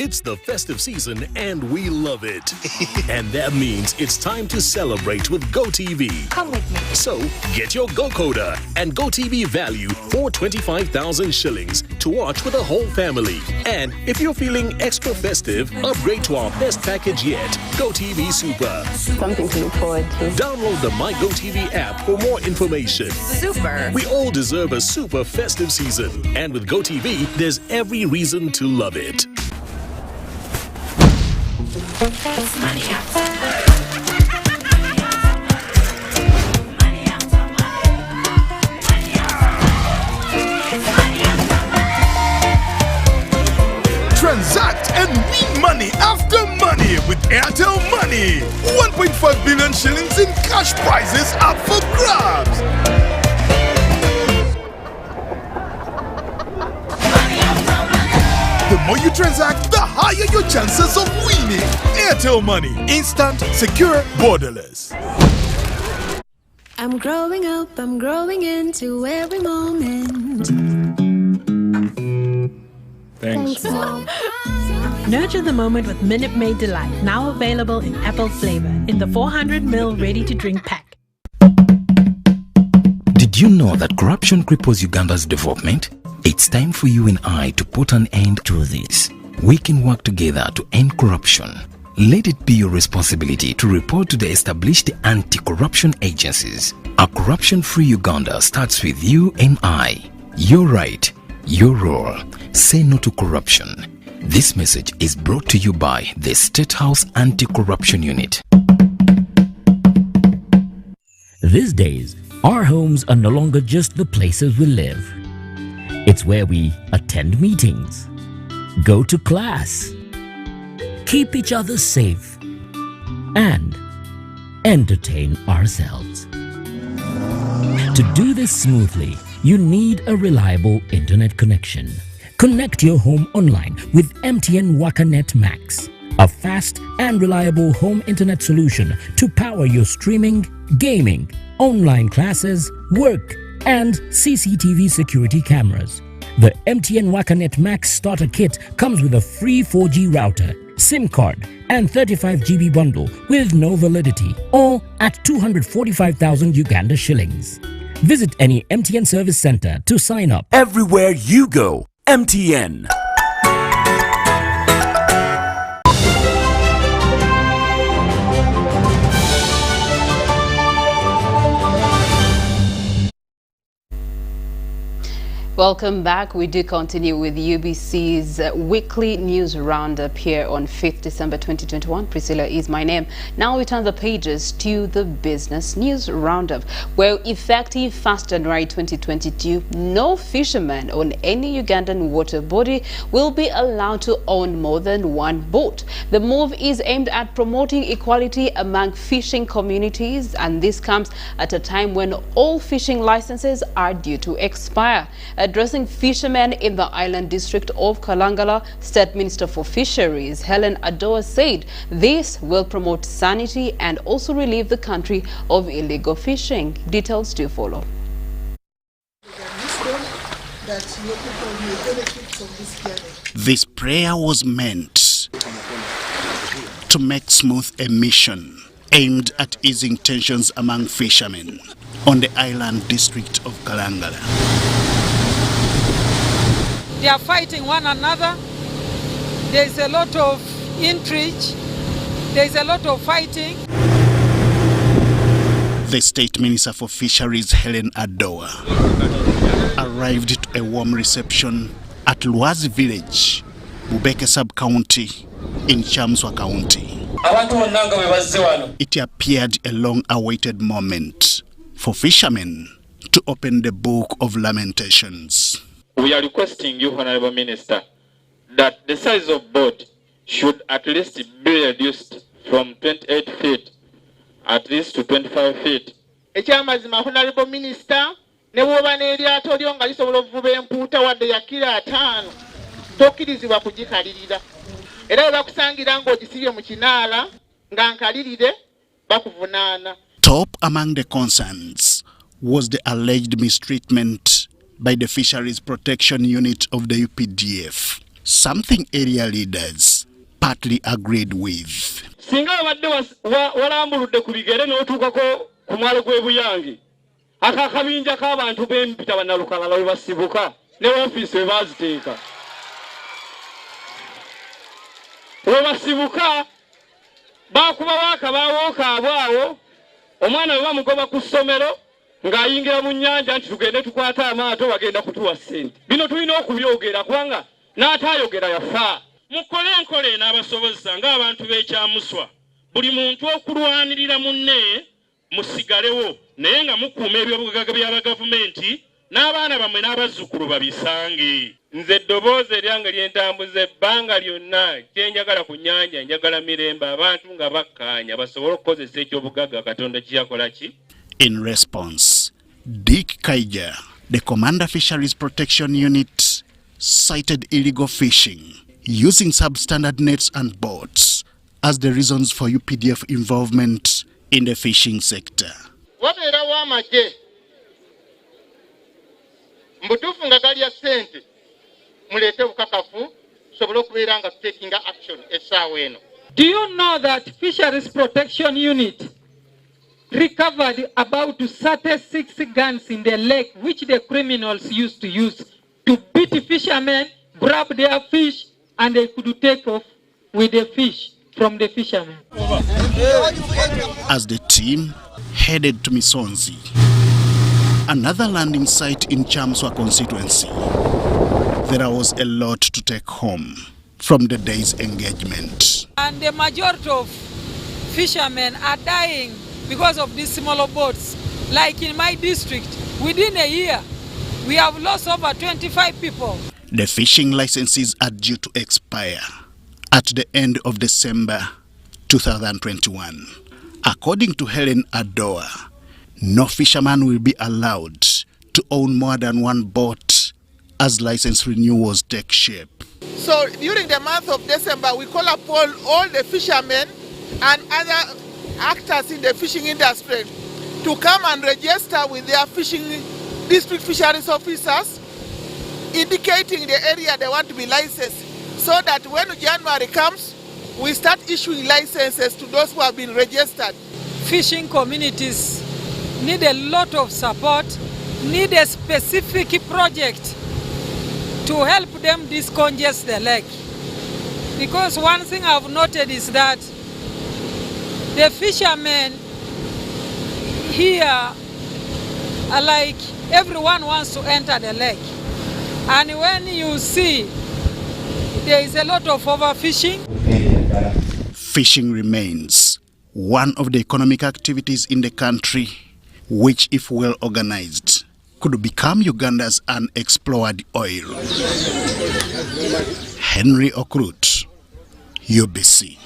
It's the festive season and we love it. And that means it's time to celebrate with GoTV. Come with me. So get your GoCoder and GoTV value for 25,000 shillings to watch with the whole family. And if you're feeling extra festive, upgrade to our best package yet, GoTV Super. Something to look forward to. Download the My GoTV app for more information. Super. We all deserve a super festive season. And with GoTV, there's every reason to love it. Transact and win money after money with Airtel Money. 1.5 billion shillings in cash prizes up for grabs. The more you transact, the higher your chances of winning. Airtel Money. Instant, secure, borderless. I'm growing up, I'm growing into every moment. Thanks. Mom. Nurture the moment with Minute Maid Delight, now available in apple flavor in the 400ml ready-to-drink pack. Did you know that corruption cripples Uganda's development? It's time for you and I to put an end to this. We can work together to end corruption. Let it be your responsibility to report to the established anti-corruption agencies. A corruption-free Uganda starts with you and I. Your right, your role. Say no to corruption. This message is brought to you by the State House Anti-Corruption Unit. These days, our homes are no longer just the places we live. It's where we attend meetings, go to class, keep each other safe, and entertain ourselves. To do this smoothly, you need a reliable internet connection. Connect your home online with MTN WakaNet Max, a fast and reliable home internet solution to power your streaming, gaming, online classes, work, and CCTV security cameras. The MTN WakaNet Max starter kit comes with a free 4G router, SIM card, and 35 GB bundle with no validity, all at 245,000 Uganda shillings. Visit any MTN service center to sign up. Everywhere you go, MTN. Welcome back. We do continue with UBC's weekly news roundup here on 5th December 2021. Priscilla is my name. Now we turn the pages to the business news roundup, where effective 1st January 2022, no fisherman on any Ugandan water body will be allowed to own more than one boat. The move is aimed at promoting equality among fishing communities, and this comes at a time when all fishing licenses are due to expire. Addressing fishermen in the island district of Kalangala, State Minister for Fisheries Helen Adoa said this will promote sanity and also relieve the country of illegal fishing. Details to follow. This prayer was meant to make smooth a mission aimed at easing tensions among fishermen on the island district of Kalangala. They are fighting one another. There is a lot of intrigue. There is a lot of fighting. The State Minister for Fisheries, Helen Adoa, arrived to a warm reception at Luazi Village, Bubeke Sub-County in Chamswa County. It appeared a long-awaited moment for fishermen to open the Book of Lamentations. We are requesting you, Honorable Minister, that the size of boat should at least be reduced from 28 feet at least to 25 feet. Ekyamazima, Honorable Minister, ne bwoba n'eryato lyo nga lisobola okuvuba empuuta wadde ya kilo 5 tokkirizibwa kugikalirira. Era bwe bakusangira ng'ogisibye mu kinaala nga nkalirire bakuvunaana. Top among the concerns was the alleged mistreatment by the Fisheries Protection Unit of the UPDF, something area leaders partly agreed with. Singa abadde walambuludde ku bigere n'otuukako ku mwalo gw'ebuyange akakabinja k'abantu b'empita bannalukalala we basibuka ne woofiisi we baaziteeka we basibuka baakubawo akabaawo kaabwe awo omwana we bamugoba ku ssomero ng'ayingira mu nnyanja nti tugende tukwate amaato bagenda kutuwa ssente bino tulina okubyogera kubanga n'ataayogera yafa. Mukole enkole n'abasobozesa ng'abantu b'ekyamuswa buli muntu okulwanirira munne musigalewo naye nga mukuuma ebyobugagga by'aba gavumenti n'abaana bammwe n'abazzukulu babisange. Nze eddoboozi eryange lyentambuza ebbanga lyonna kyenjagala ku nnyanja njagala mirembe abantu nga bakkaanya basobole okukozesa ekyobugagga Katonda kyakola ki. In response, Dick Kaija, the Commander Fisheries Protection Unit, cited illegal fishing using substandard nets and boats as the reasons for UPDF involvement in the fishing sector. Wabeerawo amagye mbutuufu nga galya ssente muleete bukakafu tusobole okubeera nga tutekinga action essaawa eno. Do you know that Fisheries Protection Unit recovered about 36 guns in the lake which the criminals used to use to beat fishermen, grab their fish, and they could take off with the fish from the fishermen. As the team headed to Misonzi, another landing site in Chamswa constituency, there was a lot to take home from the day's engagement. And the majority of fishermen are dying because of these smaller boats. Like in my district, within a year, we have lost over 25 people. The fishing licenses are due to expire at the end of December 2021. According to Helen Adoa, no fisherman will be allowed to own more than one boat as license renewals take shape. So during the month of December, we call upon all the fishermen and other actors in the fishing industry to come and register with their fishing district fisheries officers, indicating the area they want to be licensed, so that when January comes, we start issuing licenses to those who have been registered. Fishing communities need a lot of support, need a specific project to help them decongest the lake. Because one thing I've noted is that the fishermen here are like everyone wants to enter the lake. And when you see there is a lot of overfishing. Fishing remains one of the economic activities in the country, which, if well organized, could become Uganda's unexplored oil. Henry Okrut, UBC.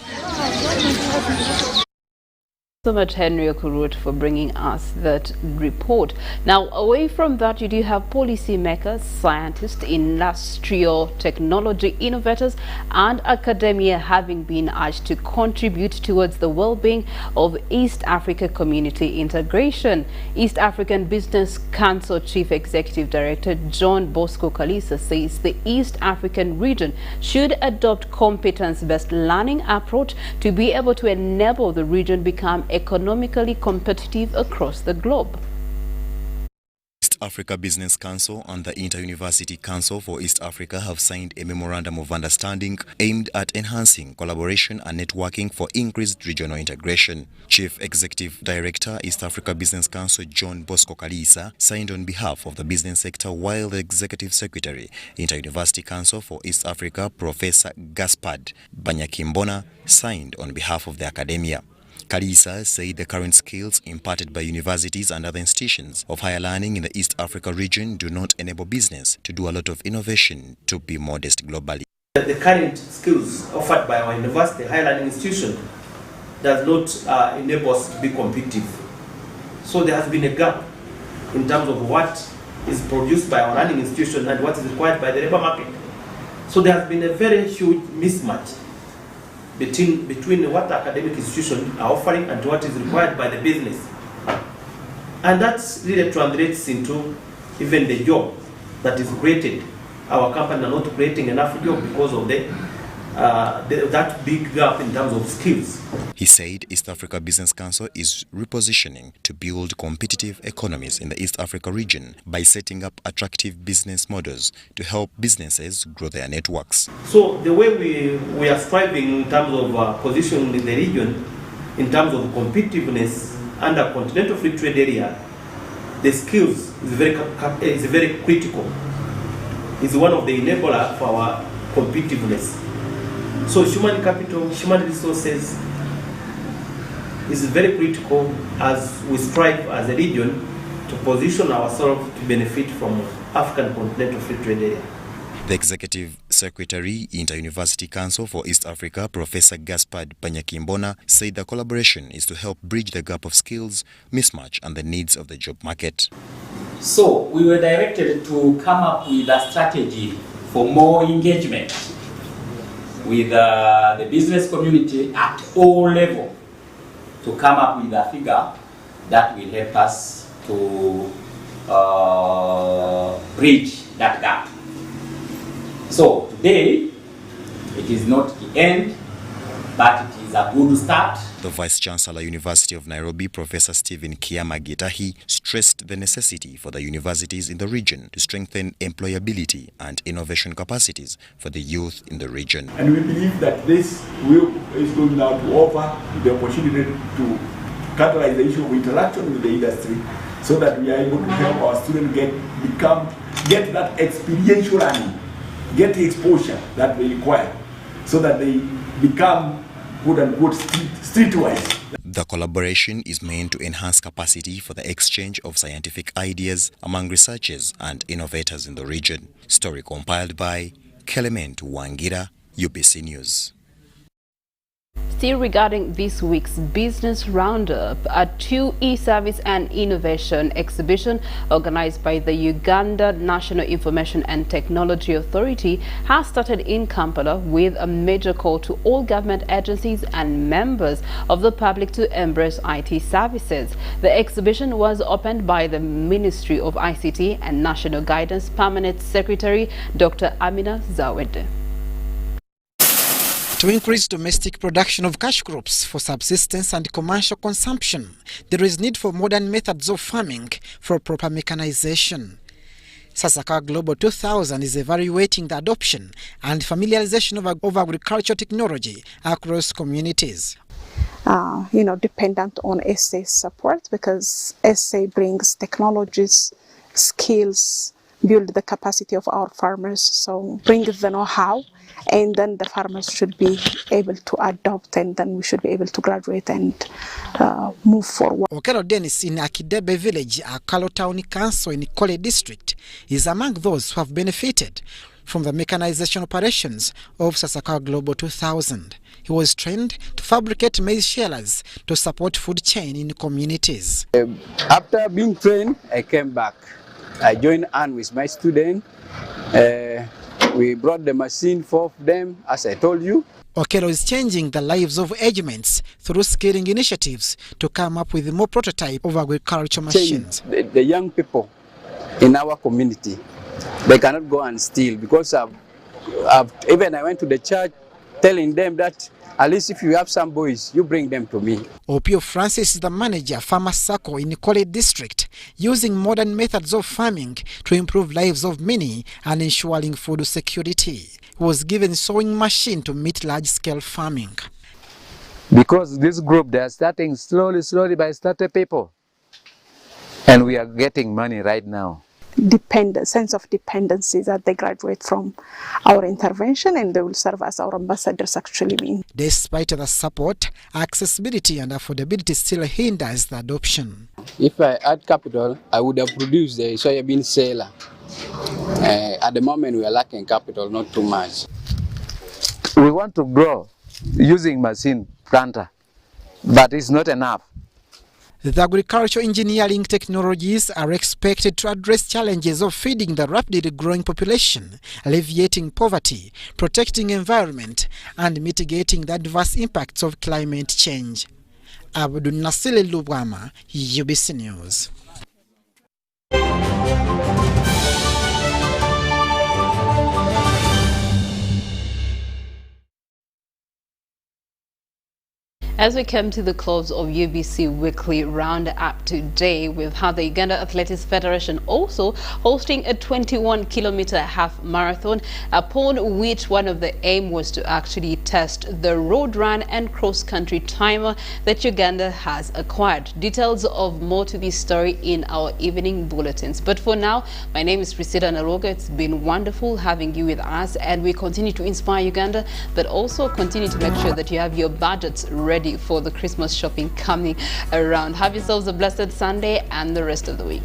So much, Henry Okurut, for bringing us that report. Now, away from that, you do have policymakers, scientists, industrial technology innovators, and academia having been urged to contribute towards the well-being of East Africa community integration. East African Business Council Chief Executive Director John Bosco Kalisa says the East African region should adopt competence-based learning approach to be able to enable the region become economically competitive across the globe. East Africa Business Council and the Inter-University Council for East Africa have signed a memorandum of understanding aimed at enhancing collaboration and networking for increased regional integration. Chief Executive Director, East Africa Business Council John Bosco Kalisa signed on behalf of the business sector, while the Executive Secretary, Inter-University Council for East Africa, Professor Gaspard Banyakimbona, signed on behalf of the academia. Kalisa said the current skills imparted by universities and other institutions of higher learning in the East Africa region do not enable business to do a lot of innovation, to be modest globally. The current skills offered by our university higher learning institution does not enable us to be competitive. So there has been a gap in terms of what is produced by our learning institution and what is required by the labor market. So there has been a very huge mismatch between what the academic institutions are offering and what is required by the business. And that really translates into even the job that is created. Our company are not creating enough jobs because of that big gap in terms of skills. He said East Africa Business Council is repositioning to build competitive economies in the East Africa region by setting up attractive business models to help businesses grow their networks. So the way we are striving in terms of positioning in the region, in terms of competitiveness under continental free trade area, the skills is very critical. It's one of the enablers for our competitiveness. So human capital, human resources is very critical as we strive as a region to position ourselves to benefit from African continental free trade area. The Executive Secretary, Inter-University Council for East Africa, Professor Gaspard Panyakimbona, said the collaboration is to help bridge the gap of skills, mismatch, and the needs of the job market. So we were directed to come up with a strategy for more engagement with the business community at all levels to come up with a figure that will help us to bridge that gap. So today, it is not the end, but it is a good start. The Vice-Chancellor, University of Nairobi, Professor Stephen Kiama Gitahi, stressed the necessity for the universities in the region to strengthen employability and innovation capacities for the youth in the region. And we believe that this is going now to offer the opportunity to catalyze the issue of interaction with the industry so that we are able to help our students get that experiential learning, get the exposure that they require so that they become quote-unquote streetwise. The collaboration is meant to enhance capacity for the exchange of scientific ideas among researchers and innovators in the region. Story compiled by Clement Wangira, UBC News. Still regarding this week's Business Roundup, a 2 e-service and innovation exhibition organized by the Uganda National Information and Technology Authority has started in Kampala with a major call to all government agencies and members of the public to embrace IT services. The exhibition was opened by the Ministry of ICT and National Guidance Permanent Secretary Dr. Amina Zawede. To increase domestic production of cash crops for subsistence and commercial consumption, there is need for modern methods of farming for proper mechanization. Sasaka Global 2000 is evaluating the adoption and familiarization of agricultural technology across communities. Dependent on SA support, because SA brings technologies, skills, build the capacity of our farmers, so bring the know-how, and then the farmers should be able to adopt, and then we should be able to graduate and move forward. Okelo Dennis in Akidebe village, Akalo Town Council in Kole district, is among those who have benefited from the mechanization operations of Sasaka Global 2000. He was trained to fabricate maize shellers to support food chain in communities. After being trained, I came back. I joined on with my student. We brought the machine for them, as I told you. Okelo is changing the lives of agents through skilling initiatives to come up with more prototype of agricultural machines. The young people in our community, they cannot go and steal, because even I went to the church telling them that at least if you have some boys, you bring them to me. Opio Francis is the manager, Farmer Sacco in Kole district, using modern methods of farming to improve lives of many and ensuring food security. He was given sowing machine to meet large-scale farming. Because this group, they are starting slowly by started people. And we are getting money right now. Sense of dependency that they graduate from our intervention, and they will serve as our ambassadors actually. Despite the support, accessibility and affordability still hinders the adoption. If I had capital, I would have produced the soybean seller. At the moment, we are lacking capital, not too much. We want to grow using machine planter, but it's not enough. The agricultural engineering technologies are expected to address challenges of feeding the rapidly growing population, alleviating poverty, protecting environment, and mitigating the adverse impacts of climate change. Abdul Nasile Lubwama, UBC News. As we come to the close of UBC Weekly Roundup today, we've had the Uganda Athletics Federation also hosting a 21-kilometer half marathon, upon which one of the aim was to actually test the road run and cross-country timer that Uganda has acquired. Details of more to this story in our evening bulletins. But for now, my name is Priscilla Nalwoga. It's been wonderful having you with us, and we continue to inspire Uganda, but also continue to make sure that you have your budgets ready for the Christmas shopping coming around. Have yourselves a blessed Sunday and the rest of the week.